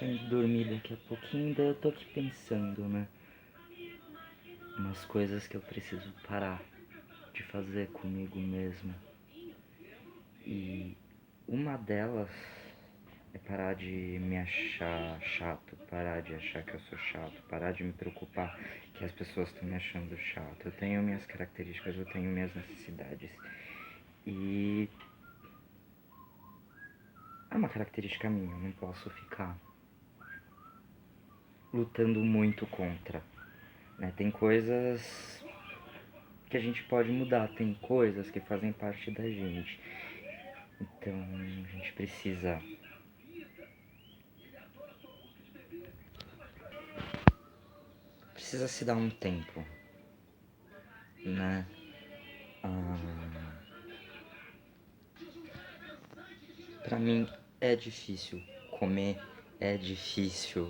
tô indo dormir daqui a pouquinho, daí eu tô aqui pensando, né? Umas coisas que eu preciso parar de fazer comigo mesmo. E uma delas é parar de me achar chato, parar de achar que eu sou chato, parar de me preocupar que as pessoas estão me achando chato. Eu tenho minhas características, eu tenho minhas necessidades. E é uma característica minha, eu não posso ficar lutando muito contra, né? Tem coisas que a gente pode mudar, tem coisas que fazem parte da gente. Então a gente precisa se dar um tempo, né? Pra mim é difícil comer, é difícil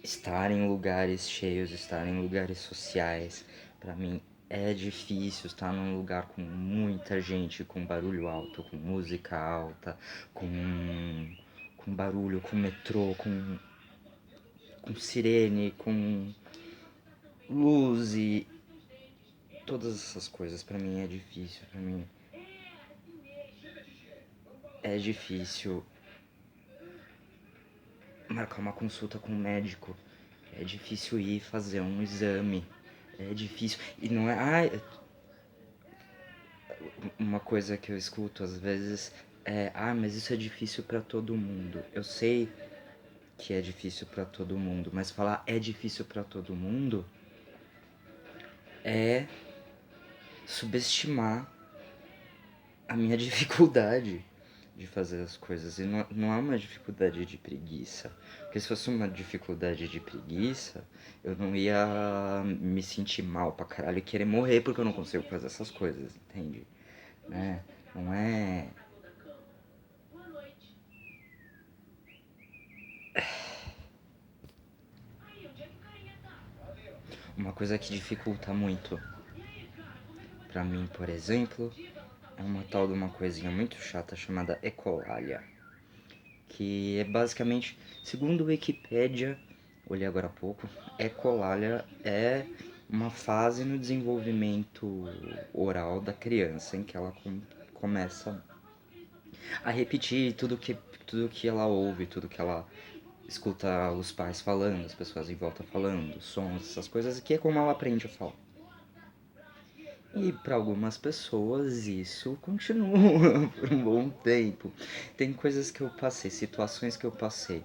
estar em lugares cheios, estar em lugares sociais. Pra mim é difícil estar num lugar com muita gente, com barulho alto, com música alta, com barulho, com metrô, com sirene, com luz e todas essas coisas. Pra mim é difícil, pra mim é difícil marcar uma consulta com um médico. É difícil ir fazer um exame. É difícil. E não é. Uma coisa que eu escuto às vezes é: mas isso é difícil pra todo mundo. Eu sei que é difícil pra todo mundo, mas falar é difícil pra todo mundo é subestimar a minha dificuldade de fazer as coisas. E não é uma dificuldade de preguiça. Porque se fosse uma dificuldade de preguiça, eu não ia me sentir mal pra caralho e querer morrer porque eu não consigo fazer essas coisas, entende? Né? Não é. Uma coisa que dificulta muito pra mim, por exemplo, é uma tal de uma coisinha muito chata chamada ecolalia. Que é basicamente, segundo o Wikipédia, olhei agora há pouco, ecolalia é uma fase no desenvolvimento oral da criança em que ela começa a repetir tudo que ela ouve, tudo que ela escuta os pais falando, as pessoas em volta falando, sons, essas coisas, que é como ela aprende a falar. E para algumas pessoas isso continua por um bom tempo. Tem coisas que eu passei, situações que eu passei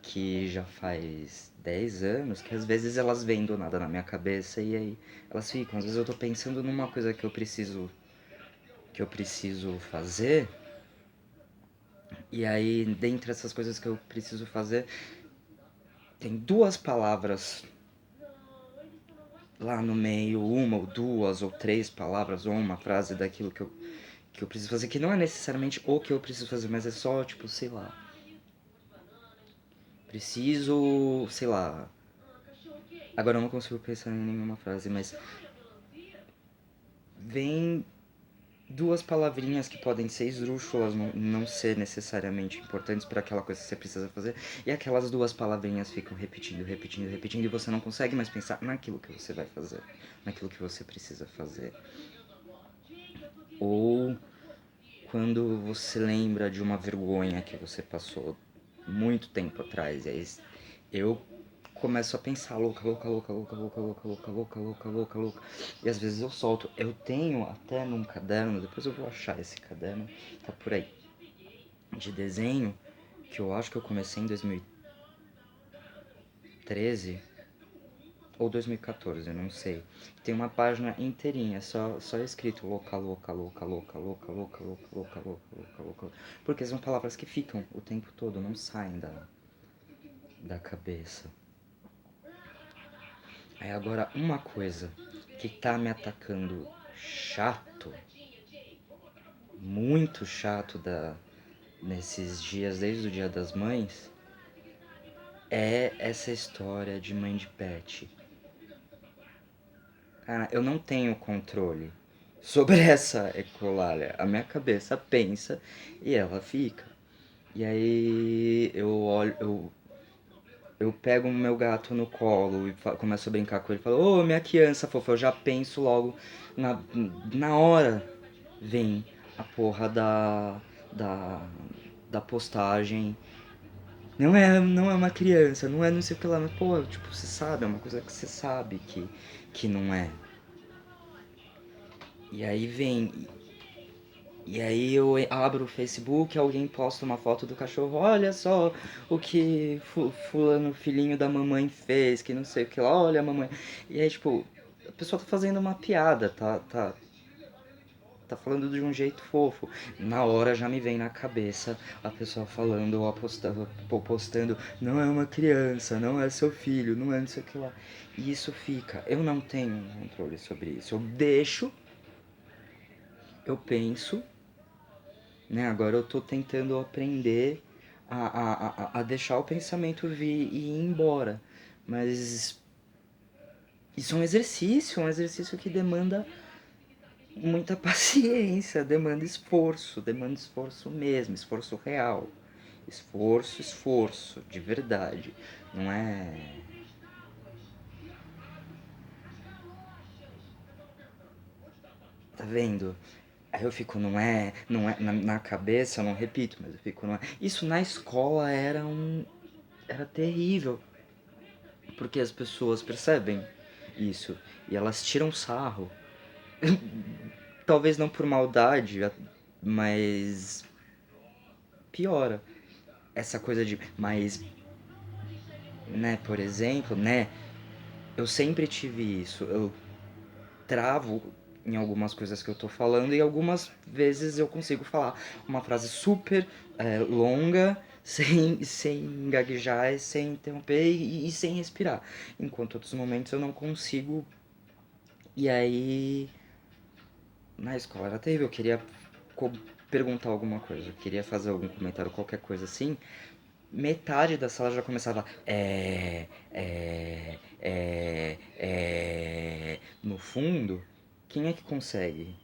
que já faz 10 anos, que às vezes elas vêm do nada na minha cabeça e aí elas ficam. Às vezes eu tô pensando numa coisa que eu preciso fazer, e aí dentre essas coisas que eu preciso fazer, tem duas palavras lá no meio, uma ou duas ou três palavras ou uma frase daquilo que eu preciso fazer, que não é necessariamente o que eu preciso fazer, mas é só, tipo, sei lá. Preciso, sei lá. Agora eu não consigo pensar em nenhuma frase, mas vem duas palavrinhas que podem ser esdrúxulas, não ser necessariamente importantes para aquela coisa que você precisa fazer, e aquelas duas palavrinhas ficam repetindo, repetindo, repetindo, e você não consegue mais pensar naquilo que você vai fazer, naquilo que você precisa fazer. Ou quando você lembra de uma vergonha que você passou muito tempo atrás, e aí eu começo a pensar louca, louca, louca, louca, louca, louca, louca, louca, louca, louca, louca, e às vezes eu solto. Eu tenho até num caderno, depois eu vou achar esse caderno, tá por aí, de desenho, que eu acho que eu comecei em 2013 ou 2014, não sei. Tem uma página inteirinha, só escrito louca, louca, louca, louca, louca, louca, louca, louca, louca, louca, louca. Porque são palavras que ficam o tempo todo, não saem da cabeça. Aí agora, uma coisa que tá me atacando chato, muito chato nesses dias, desde o Dia das Mães, é essa história de mãe de pet. Cara, eu não tenho controle sobre essa ecolalia. A minha cabeça pensa e ela fica. E aí eu pego o meu gato no colo e começo a brincar com ele. Falo, ô, minha criança fofa. Eu já penso logo na, na hora vem a porra da, da postagem. Não é uma criança, não é não sei o que lá. Mas, pô, tipo, você sabe, é uma coisa que você sabe que não é. E aí vem. E aí eu abro o Facebook, alguém posta uma foto do cachorro, olha só o que fulano, filhinho da mamãe fez, que não sei o que lá, olha a mamãe. E aí, tipo, a pessoa tá fazendo uma piada, tá falando de um jeito fofo. Na hora já me vem na cabeça a pessoa falando ou postando, não é uma criança, não é seu filho, não é não sei o que lá. E isso fica, eu não tenho um controle sobre isso. Eu deixo, eu penso, né? Agora eu tô tentando aprender a deixar o pensamento vir e ir embora. Mas isso é um exercício que demanda muita paciência, demanda esforço mesmo, esforço real. Esforço, esforço, de verdade. Não é. Tá vendo? Aí eu fico, não é, na cabeça eu não repito, mas eu fico, não é. Isso na escola era terrível, porque as pessoas percebem isso e elas tiram sarro. Talvez não por maldade, mas piora essa coisa de, mas, né, por exemplo, né, eu sempre tive isso. Eu travo em algumas coisas que eu tô falando e algumas vezes eu consigo falar uma frase super longa, sem gaguejar, sem interromper e sem respirar. Enquanto outros momentos eu não consigo. E aí, na escola era terrível. Eu queria perguntar alguma coisa, eu queria fazer algum comentário, qualquer coisa assim. Metade da sala já começava. No fundo, quem é que consegue?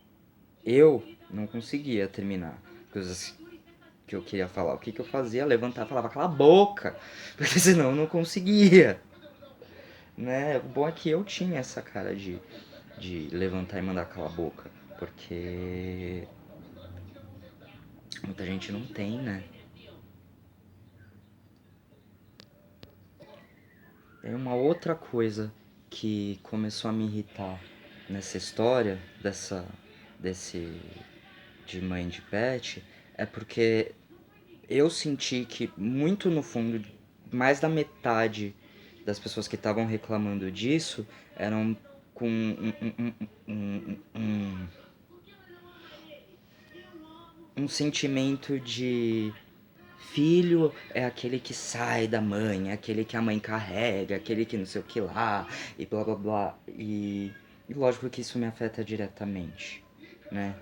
Eu não conseguia terminar coisas que eu queria falar. O que, que eu fazia? Levantava e falava, cala a boca! Porque senão eu não conseguia. Né? O bom é que eu tinha essa cara de levantar e mandar calar a boca. Porque muita gente não tem, né? É uma outra coisa que começou a me irritar nessa história desse de mãe de pet é porque eu senti que muito no fundo, mais da metade das pessoas que estavam reclamando disso eram com um sentimento de filho é aquele que sai da mãe, é aquele que a mãe carrega, aquele que não sei o que lá, e blá blá blá. E lógico que isso me afeta diretamente, né?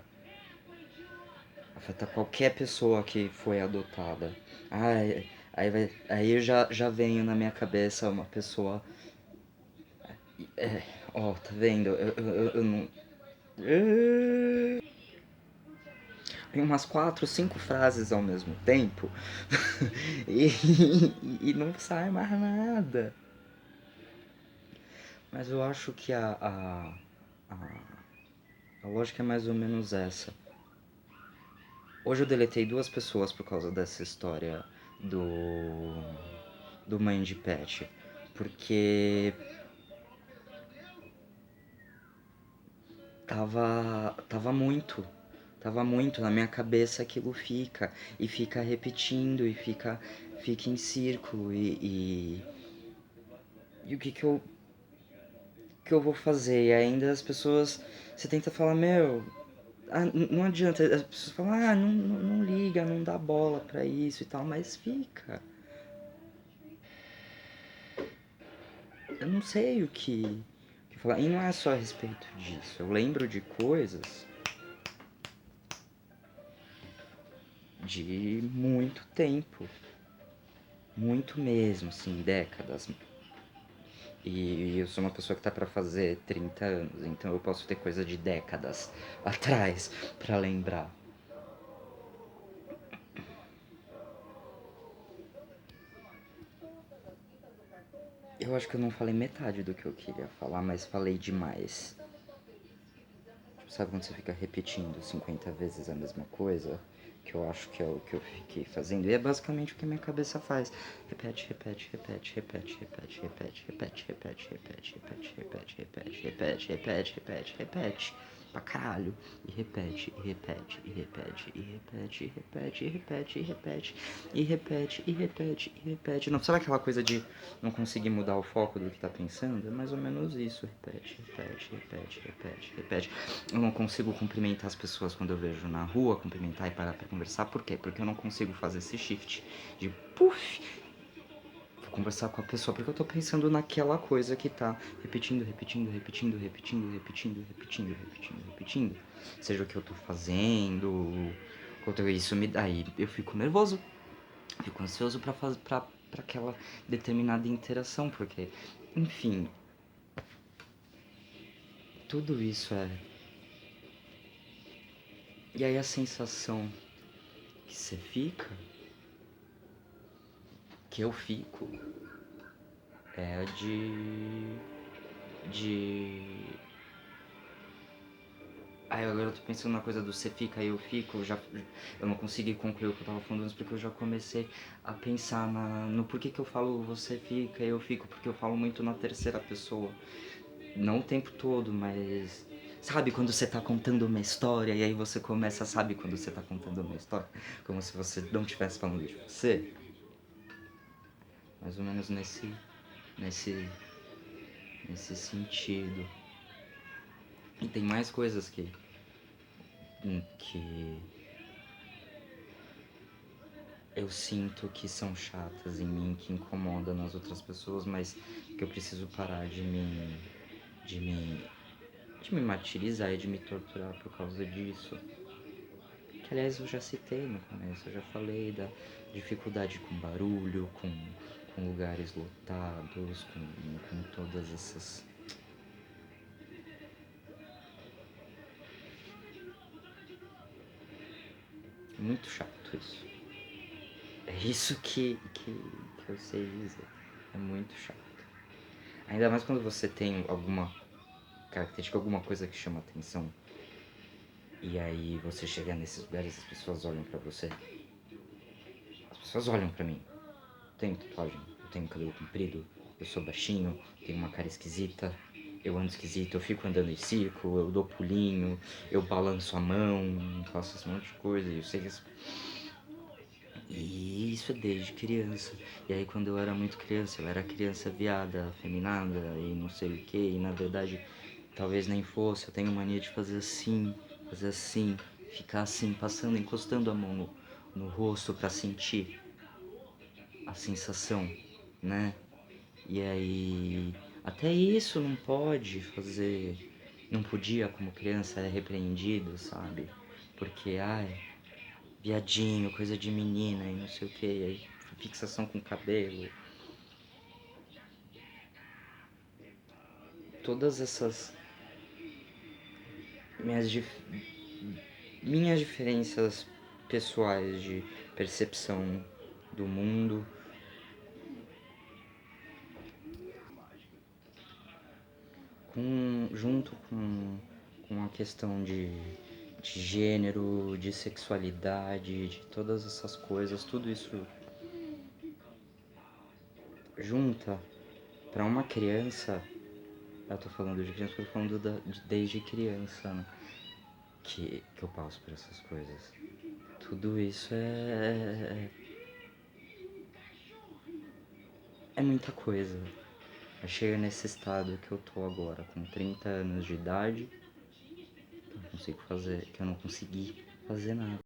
Afeta qualquer pessoa que foi adotada. Ai, aí eu já venho na minha cabeça uma pessoa. Ó, tá vendo? Eu não. Tem umas quatro, cinco frases ao mesmo tempo e, e não sai mais nada. Mas eu acho que a lógica é mais ou menos essa. Hoje eu deletei duas pessoas por causa dessa história do, do Mãe de Pet. Porque tava muito. Tava muito na minha cabeça, aquilo fica. E fica repetindo, fica em círculo. E o que eu vou fazer? E ainda as pessoas. Você tenta falar, meu. Não adianta. As pessoas falam, não liga, não dá bola pra isso e tal, mas fica. Eu não sei que falar. E não é só a respeito disso. Eu lembro de coisas de muito tempo. Muito mesmo, assim, décadas. E eu sou uma pessoa que tá pra fazer 30 anos, então eu posso ter coisa de décadas atrás pra lembrar. Eu acho que eu não falei metade do que eu queria falar, mas falei demais. Tipo, sabe quando você fica repetindo 50 vezes a mesma coisa? Que eu acho que é o que eu fiquei fazendo. E é basicamente o que a minha cabeça faz. Repete, repete, repete, repete, repete, repete, repete, repete, repete, repete, repete, repete, repete, repete, repete, repete. Pra caralho. E repete, e repete, e repete, e repete, e repete, e repete, e repete, e repete, e repete, e repete. Não, sabe aquela coisa de não conseguir mudar o foco do que tá pensando? É mais ou menos isso. Repete, repete, repete, repete, repete. Eu não consigo cumprimentar as pessoas quando eu vejo na rua, cumprimentar e parar pra conversar. Por quê? Porque eu não consigo fazer esse shift de puf, vou conversar com a pessoa, porque eu tô pensando naquela coisa que tá repetindo, repetindo, repetindo, repetindo, repetindo, repetindo, repetindo, repetindo. Seja o que eu tô fazendo, isso me dá. Aí eu fico nervoso, fico ansioso pra aquela determinada interação, porque, enfim, tudo isso é. E aí a sensação que você fica, que eu fico, é a de. Aí agora eu tô pensando na coisa do você fica e eu fico, eu não consegui concluir o que eu tava falando antes porque eu já comecei a pensar no porquê que eu falo você fica e eu fico, porque eu falo muito na terceira pessoa. Não o tempo todo, mas. Sabe quando você tá contando uma história e aí você começa, sabe quando você tá contando uma história? Como se você não estivesse falando de você? Mais ou menos nesse, nesse sentido. E tem mais coisas que eu sinto que são chatas em mim, que incomodam nas outras pessoas, mas que eu preciso parar de me, de me martirizar e de me torturar por causa disso. Que aliás eu já citei no começo, eu já falei da dificuldade com barulho, com lugares lotados, com todas essas. Muito chato isso. É isso que eu sei dizer. É muito chato. Ainda mais quando você tem alguma característica, alguma coisa que chama atenção. E aí você chega nesses lugares e as pessoas olham pra você. As pessoas olham pra mim. Eu tenho tatuagem, eu tenho cabelo comprido, eu sou baixinho, tenho uma cara esquisita, eu ando esquisito, eu fico andando em círculo, eu dou pulinho, eu balanço a mão, faço esse monte de coisa. E eu sei que E isso é desde criança. E aí quando eu era muito criança, eu era criança viada, afeminada e não sei o que, e na verdade talvez nem fosse, eu tenho mania de fazer assim, ficar assim, passando, encostando a mão no rosto pra sentir a sensação, né? E aí até isso não pode fazer, não podia como criança, era repreendido, sabe? Porque, ai, viadinho, coisa de menina e não sei o que, aí fixação com cabelo. Todas essas minhas, minhas diferenças pessoais de percepção do mundo, junto com a questão de gênero, de sexualidade, de todas essas coisas, tudo isso junta para uma criança. Eu tô falando de criança porque eu tô falando desde criança, né? Que eu passo por essas coisas. Tudo isso é muita coisa. Eu chego nesse estado que eu tô agora, com 30 anos de idade, que eu não consigo fazer, que eu não consegui fazer nada.